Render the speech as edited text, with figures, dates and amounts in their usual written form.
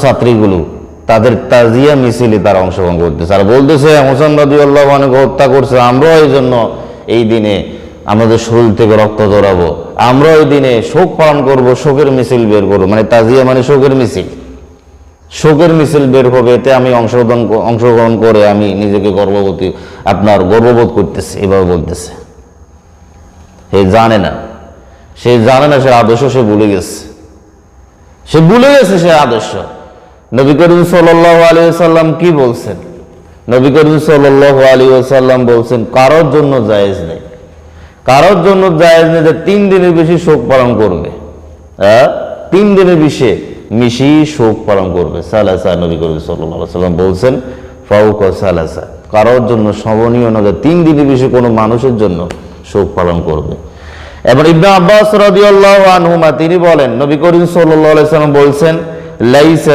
ছাত্রীগুলো তাদের তাজিয়া মিছিলে তারা অংশগ্রহণ করতেছে আর বলতেছে হোসেন রাদিয়াল্লাহু আনহু হত্যা করছে, আমরাও এই জন্য এই দিনে আমাদের শরীর থেকে রক্ত ঝরাবো, আমরাও এই দিনে শোক পালন করব, শোকের মিছিল বের করবো। মানে তাজিয়া মানে শোকের মিছিল, শোকের মিছিল বের হবে, এতে আমি অংশগ্রহণ করে আমি নিজেকে গর্ববোধ করতেছি, এভাবে বলতেছে। সে জানে না সে আদর্শ সে ভুলে গেছে, সে আদর্শ। নবী করিম সাল্লাল্লাহু আলাইহি ওয়াসাল্লাম কি বলছেন? নবী করিম সাল্লাল্লাহু আলাইহি ওয়াসাল্লাম বলছেন কারোর জন্য জায়েজ নেই, কারোর জন্য জায়েজ নেই যে 3 দিনের বেশি শোক পালন করবে। 3 দিনের বেশি শোক পালন করবে। সালাসা, নবী করিম সাল্লাল্লাহু আলাইহি ওয়াসাল্লাম বলছেন ফাউকা সালাসা, কারোর জন্য শোভনীয় না যে 3 দিনের বেশি কোনো মানুষের জন্য শোক পালন করবে। এবার ইবনে আব্বাস রাদিয়াল্লাহু আনহুমা তিনি বলেন নবী করিম সাল্লাল্লাহু আলাইহি ওয়াসাল্লাম বলছেন লাইসা